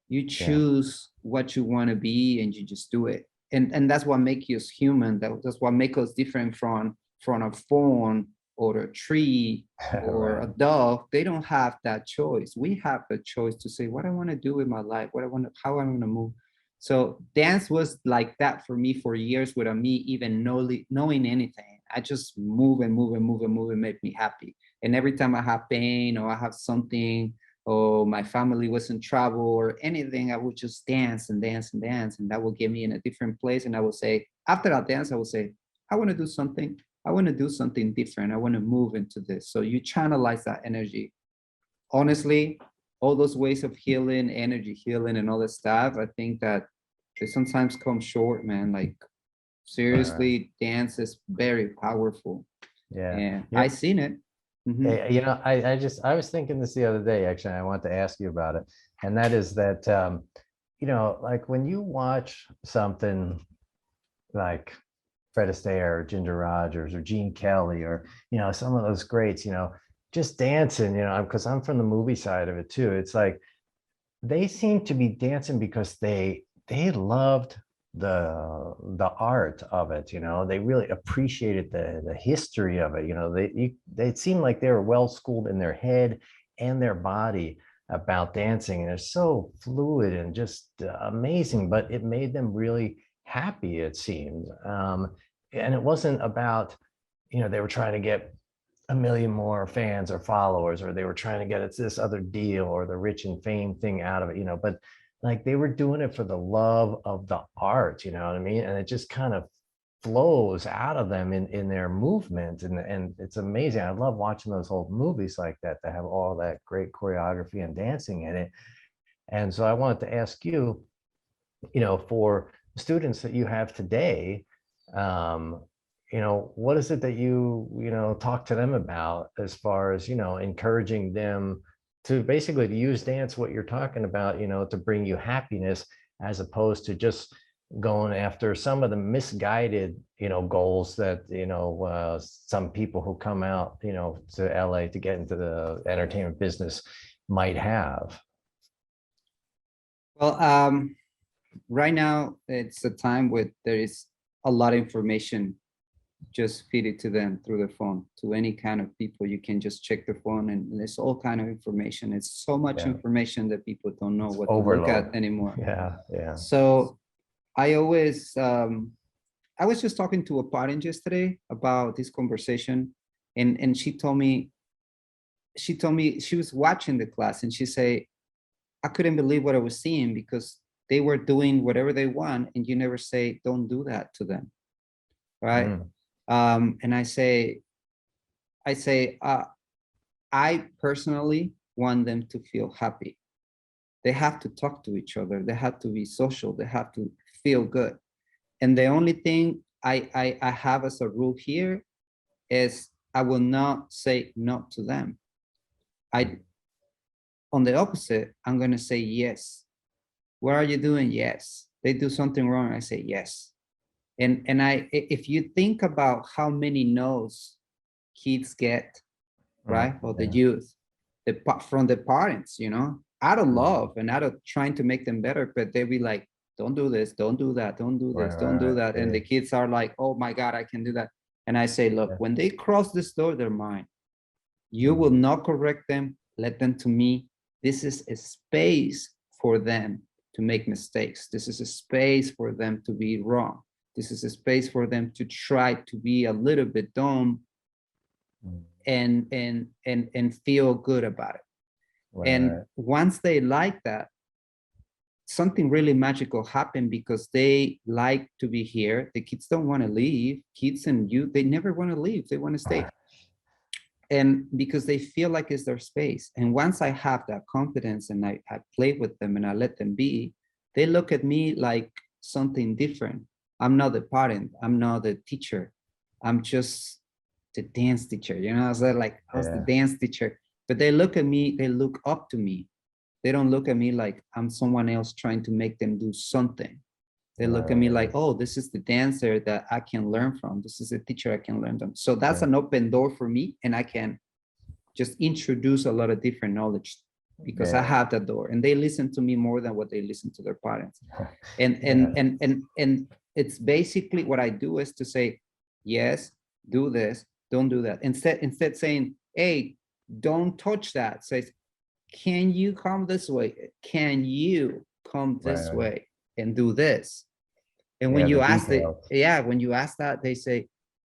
You choose what you want to be and you just do it. And that's what makes us human. That's what makes us different from a phone or a tree or a dog. They don't have that choice. We have the choice to say what I want to do with my life, how I want to move. So dance was like that for me for years without me even knowing anything. I just move and move and move and move and make me happy. And every time I have pain or I have something, or my family was in trouble or anything, I would just dance and dance and dance. And that will get me in a different place. And I will say, after that dance, I will say, I want to do something. I want to do something different. I want to move into this. So you channelize that energy. Honestly, all those ways of healing, energy healing and all that stuff, I think that they sometimes come short, man. Like seriously, dance is very powerful. And I seen it. I was thinking this the other day, actually. I want to ask you about it. And that is that, like when you watch something like Fred Astaire or Ginger Rogers or Gene Kelly or, some of those greats, just dancing, because I'm from the movie side of it too. It's like, they seem to be dancing because they loved the art of it. They really appreciated the history of it. They seemed like they were well schooled in their head and their body about dancing, and it's so fluid and just amazing, but it made them really happy, it seemed. And it wasn't about, they were trying to get a million more fans or followers, or they were trying to get this other deal or the rich and fame thing out of it, but like they were doing it for the love of the art, you know what I mean? And it just kind of flows out of them in their movement. And it's amazing. I love watching those old movies like that have all that great choreography and dancing in it. And so I wanted to ask you, for students that you have today, what is it that you talk to them about as far as, encouraging them to basically to use dance, what you're talking about, to bring you happiness, as opposed to just going after some of the misguided, goals that, some people who come out, to LA to get into the entertainment business might have? Well, right now it's a time where there is a lot of information. Just feed it to them through the phone. To any kind of people, you can just check the phone and there's all kind of information. It's so much information that people don't know what to look at anymore. Yeah. So I always I was just talking to a parent yesterday about this conversation, and she told me she was watching the class, and she said, I couldn't believe what I was seeing because they were doing whatever they want, and you never say, don't do that to them, right? And I say, I personally want them to feel happy. They have to talk to each other. They have to be social. They have to feel good. And the only thing I have as a rule here is I will not say no to them. On the opposite, I'm going to say yes. What are you doing? Yes. They do something wrong, I say yes. And if you think about how many no's kids get, right, or the youth, from the parents, you know, out of love and out of trying to make them better, but they be like, don't do this, don't do that, don't do this, don't do that. And the kids are like, oh my God, I can do that. And I say, look, when they cross this door, they're mine. You will not correct them, let them to me. This is a space for them to make mistakes. This is a space for them to be wrong. This is a space for them to try to be a little bit dumb and feel good about it. And once they like that, something really magical happened because they like to be here. The kids don't want to leave. Kids and youth, they never want to leave. They want to stay. And because they feel like it's their space. And once I have that confidence and I play with them and I let them be, they look at me like something different. I'm not the parent. I'm not the teacher. I'm just the dance teacher. You know, I was like, I was the dance teacher. But they look at me, they look up to me. They don't look at me like I'm someone else trying to make them do something. They look at me like, oh, this is the dancer that I can learn from. This is a teacher I can learn from. So that's an open door for me, and I can just introduce a lot of different knowledge because I have that door, and they listen to me more than what they listen to their parents. And it's basically what I do is to say, yes, do this, don't do that. Instead saying, hey, don't touch that. Says, can you come this way? Can you come this way and do this? And when you ask when you ask that, they say,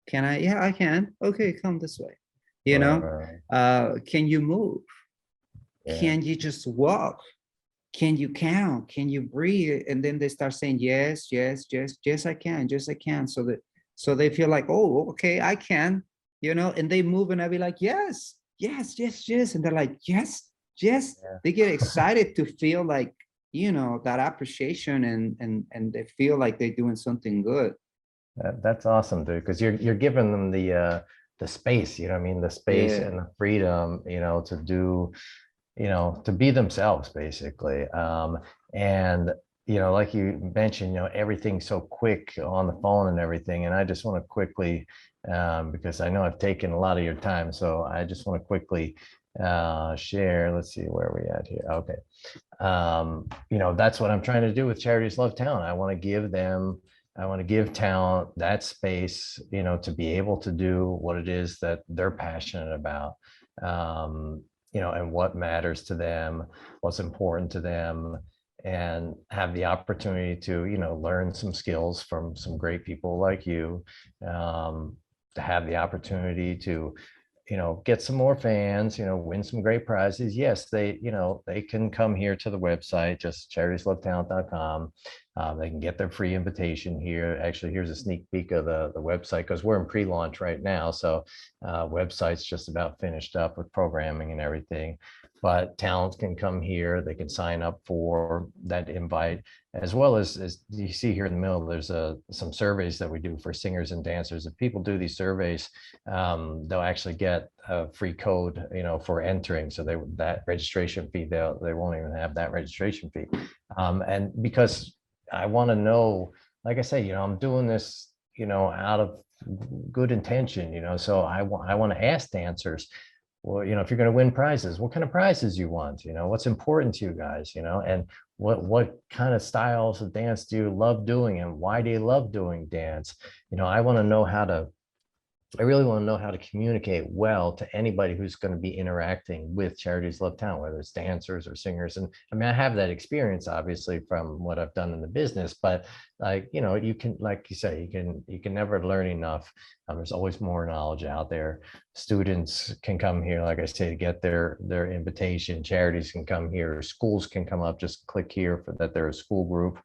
can I? Yeah, I can. Okay, come this way. You know, can you move? Can you just walk? Can you count? Can you breathe? And then they start saying, yes, yes, yes, yes, I can, yes, I can. So they feel like, oh, okay, I can, you know, and they move and I be like, yes, yes, yes, yes. And they're like, yes, yes. They get excited to feel like, you know, that appreciation and they feel like they're doing something good. That's awesome, dude, because you're giving them the space, you know what I mean, the space and the freedom, you know, to do, you know, to be themselves basically. And you know, like you mentioned, you know, everything's so quick on the phone and everything, and I just want to quickly, because I know I've taken a lot of your time, so I just want to quickly share. Let's see where we at here. Okay. You know, that's what I'm trying to do with Charities Love Talent. I want to give talent that space, you know, to be able to do what it is that they're passionate about, you know, and what matters to them, what's important to them, and have the opportunity to, you know, learn some skills from some great people like you, to have the opportunity to, you know, get some more fans, you know, win some great prizes. Yes, they, you know, they can come here to the website, just charitieslovetalent.com. They can get their free invitation here. Actually, here's a sneak peek of the website because we're in pre-launch right now. So website's just about finished up with programming and everything. But talents can come here. They can sign up for that invite, as well as you see here in the middle, there's some surveys that we do for singers and dancers. If people do these surveys, they'll actually get a free code, you know, for entering. So that registration fee, they won't even have that registration fee. And because I want to know, like I say, you know, I'm doing this, you know, out of good intention, you know, so I want to ask dancers, well, you know, if you're going to win prizes, what kind of prizes you want, you know, what's important to you guys, you know, and what kind of styles of dance do you love doing and why do you love doing dance? You know, I want to know how to I really want to know how to communicate well to anybody who's going to be interacting with Charities Love Talent, whether it's dancers or singers. And I mean, I have that experience obviously from what I've done in the business, but like, you know, you can, like you say, you can never learn enough. There's always more knowledge out there. Students can come here, like I say, to get their invitation. Charities can come here. Schools can come up. Just click here for that they're a school group.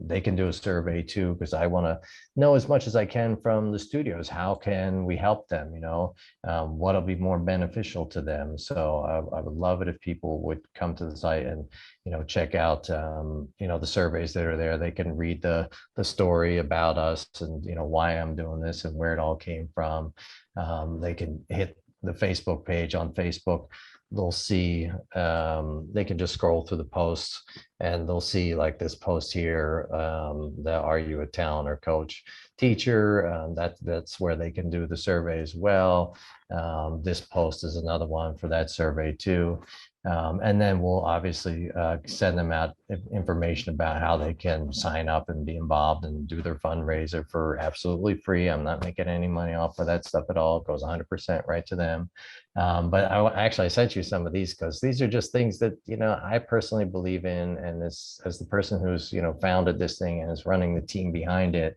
They can do a survey too, because I want to know as much as I can from the studios. How can we help them? You know, what'll be more beneficial to them? So I would love it if people would come to the site and, you know, check out, you know, the surveys that are there. They can read the story about us and, you know, why I'm doing this and where it all came from. They can hit the Facebook page on Facebook. They'll see, they can just scroll through the posts and they'll see like this post here, the Are You a Talent or Coach Teacher? That's where they can do the survey as well. This post is another one for that survey too. And then we'll obviously send them out information about how they can sign up and be involved and do their fundraiser for absolutely free. I'm not making any money off of that stuff at all. It goes 100% right to them. But I sent you some of these because these are just things that, you know, I personally believe in. And as the person who's, you know, founded this thing and is running the team behind it,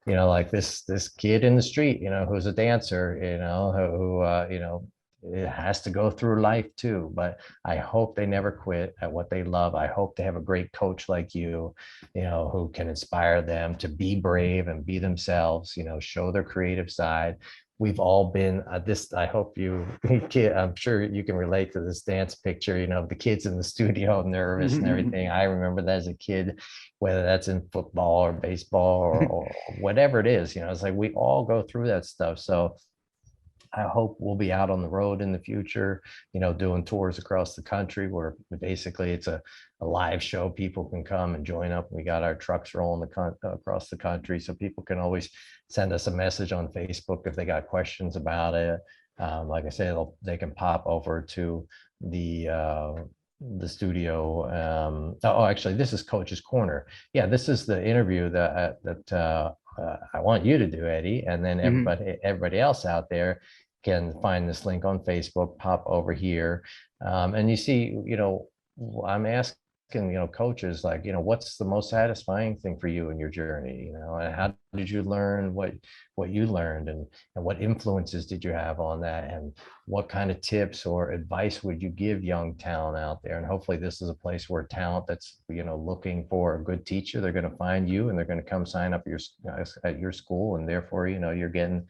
you know, like this kid in the street, you know, who's a dancer, you know, who you know, it has to go through life too. But I hope they never quit at what they love. I hope they have a great coach like you know, who can inspire them to be brave and be themselves, you know, show their creative side. We've all been this. I hope you, I'm sure you can relate to this dance picture, you know, the kids in the studio nervous and everything. I remember that as a kid, whether that's in football or baseball or whatever it is, you know, it's like we all go through that stuff. So I hope we'll be out on the road in the future, you know, doing tours across the country where basically it's a live show. People can come and join up. We got our trucks rolling across the country. So people can always send us a message on Facebook if they got questions about it. Like I said, they can pop over to the studio. Actually, this is Coach's Corner. Yeah, this is the interview that I want you to do, Eddie, and then everybody else out there can find this link on Facebook, pop over here. And you see, you know, I'm asking, you know, coaches like, you know, what's the most satisfying thing for you in your journey? You know, and how did you learn what you learned and what influences did you have on that? And what kind of tips or advice would you give young talent out there? And hopefully this is a place where talent that's, you know, looking for a good teacher, they're going to find you and they're going to come sign up at your school. And therefore, you know, you're getting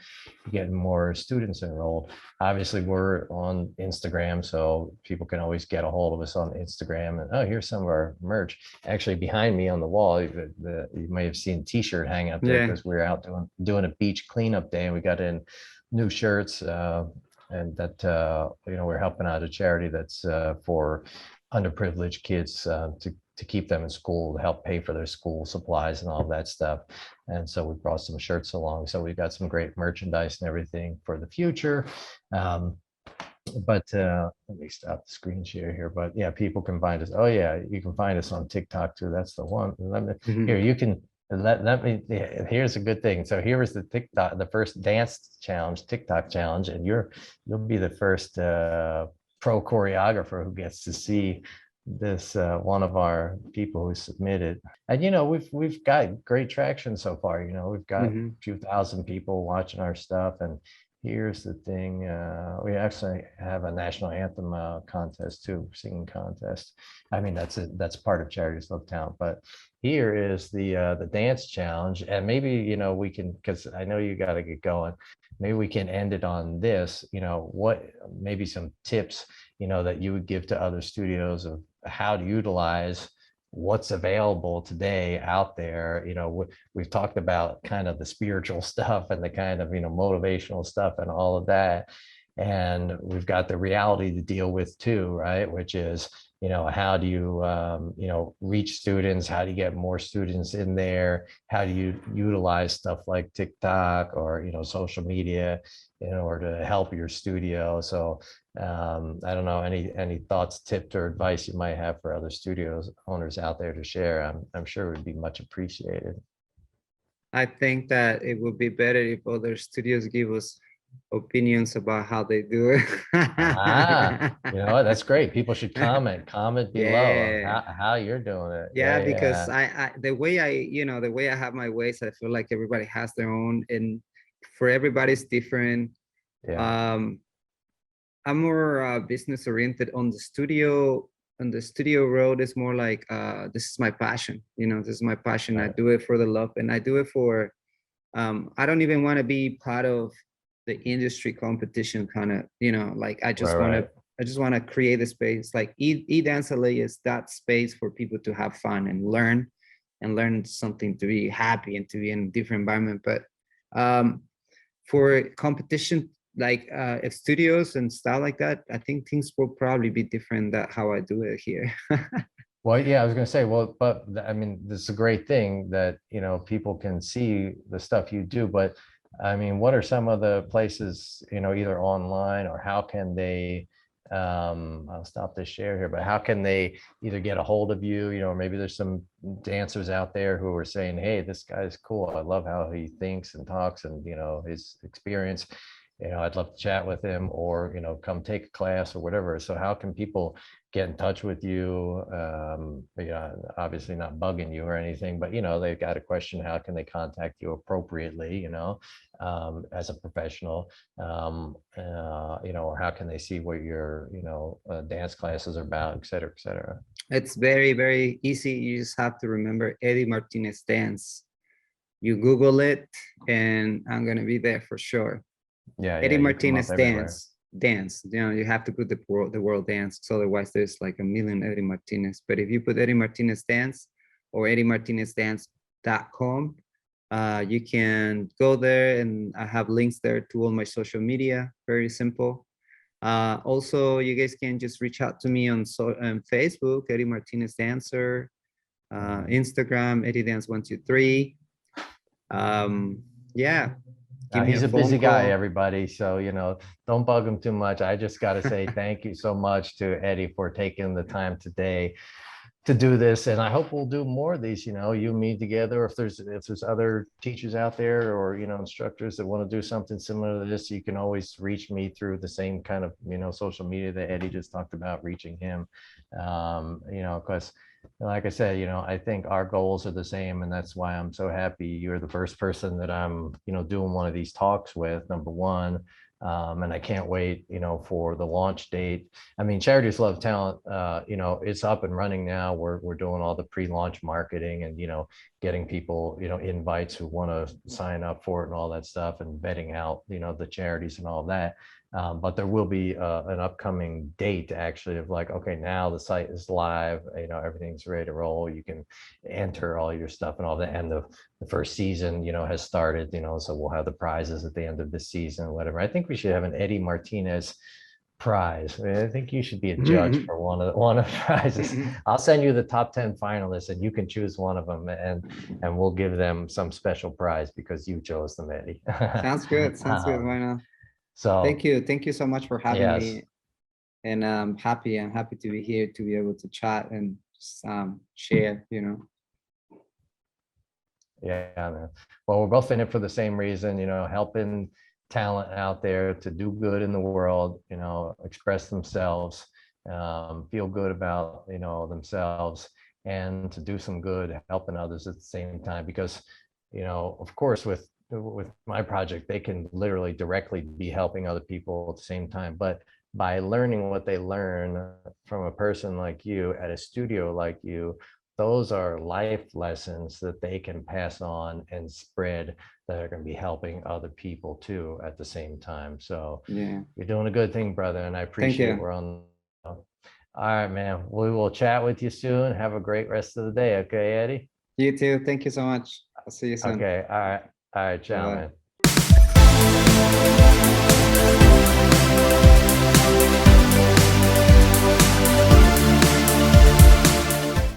more students enrolled. Obviously we're on Instagram, so people can always get a hold of us on Instagram. And oh, here's some of our merch. Actually behind me on the wall, you may have seen t-shirt hang out there because we're out doing a beach cleanup day and we got in new shirts and that you know, we're helping out a charity that's for underprivileged kids to keep them in school, to help pay for their school supplies and all that stuff. And so we brought some shirts along. So we've got some great merchandise and everything for the future. But let me stop the screen share here. But yeah, people can find us. Oh yeah, you can find us on TikTok too. That's the one. Here, you can let me. Here's a good thing. So here is the TikTok, the first dance challenge, TikTok challenge, and you'll be the first pro choreographer who gets to see this one of our people who submitted. And you know, we've got great traction so far. You know, we've got a few thousand people watching our stuff. And here's the thing, we actually have a national anthem contest too, singing contest. I mean, that's part of Charities Love Talent. But here is the dance challenge. And maybe, you know, we can, because I know you got to get going, maybe we can end it on this, you know, maybe some tips, you know, that you would give to other studios of how to utilize what's available today out there. You know, we've talked about kind of the spiritual stuff and the kind of, you know, motivational stuff and all of that. And we've got the reality to deal with too, right? Which is, you know, how do you, you know, reach students? How do you get more students in there? How do you utilize stuff like TikTok or, you know, social media in order to help your studio? So I don't know, any thoughts, tips, or advice you might have for other studios owners out there to share. I'm sure it would be much appreciated. I think that it would be better if other studios give us opinions about how they do it. You know what? That's great. People should comment below of Yeah. how you're doing it. Yeah, because Yeah. the way the way I have my ways, I feel like everybody has their own, and for everybody's different. Yeah. Um, I'm more business oriented. On the studio. On the studio road, is more like this is my passion. This is my passion. I Right. do it for the love, and I do it for. I don't even want to be part of the industry competition kind of. Like I just want Right. to. I just want to create a space like Dance LA is that space for people to have fun and learn something, to be happy and to be in a different environment. But for competition, like studios and stuff like that, I think things will probably be different than how I do it here. Well, yeah, I was going to say, well, but I mean, this is a great thing that, people can see the stuff you do, but I mean, what are some of the places, either online or how can they, I'll stop the share here, but how can they either get a hold of you, or maybe there's some dancers out there who are saying, hey, this guy's cool. I love how he thinks and talks and, his experience. I'd love to chat with him or, come take a class or whatever. So how can people get in touch with you? Obviously not bugging you or anything, but, they've got a question, how can they contact you appropriately, as a professional, or how can they see what your, dance classes are about, et cetera, et cetera. It's very, very easy. You just have to remember Eddie Martinez Dance. You Google it and I'm going to be there for sure. Yeah, Eddie you come up Martinez everywhere. dance. You have to put the world dance, so otherwise there's like a million Eddie Martinez. But if you put Eddie Martinez dance or EddieMartinezDance.com, you can go there, and I have links there to all my social media. Very simple. Also, you guys can just reach out to me on Facebook, Eddie Martinez Dancer, Instagram, Eddie Dance 123. Yeah. He's a busy guy, everybody. So, don't bug him too much. I just got to say thank you so much to Eddie for taking the time today to do this. And I hope we'll do more of these, you and me together. If there's other teachers out there or, instructors that want to do something similar to this, you can always reach me through the same kind of, social media that Eddie just talked about, reaching him, because like I said, I think our goals are the same, and that's why I'm so happy you're the first person that I'm, doing one of these talks with, number one. And I can't wait, for the launch date. I mean, Charities Love Talent, it's up and running now. We're doing all the pre-launch marketing and, getting people, invites who want to sign up for it and all that stuff, and vetting out, the charities and all that. But there will be an upcoming date actually of like, okay, now the site is live, everything's ready to roll. You can enter all your stuff and all that. And the first season, has started, so we'll have the prizes at the end of the season or whatever. I think we should have an Eddie Martinez prize. I think you should be a judge for one of the prizes. I'll send you the top 10 finalists and you can choose one of them, and we'll give them some special prize because you chose them, Eddie. Sounds good. Sounds good. Why not? So thank you so much for having me, and I'm happy to be here, to be able to chat and share. Yeah, man. Well, we're both in it for the same reason, helping talent out there to do good in the world, express themselves, feel good about themselves, and to do some good helping others at the same time. Because of course with my project, they can literally directly be helping other people at the same time, but by learning what they learn from a person like you at a studio like you, those are life lessons that they can pass on and spread, that are going to be helping other people too at the same time. So yeah, you're doing a good thing, brother, and I appreciate we're on. All right, man. We will chat with you soon. Have a great rest of the day. Okay, Eddie? You too. Thank you so much. I'll see you soon. Okay. All right. All right. Ciao, Bye-bye. man.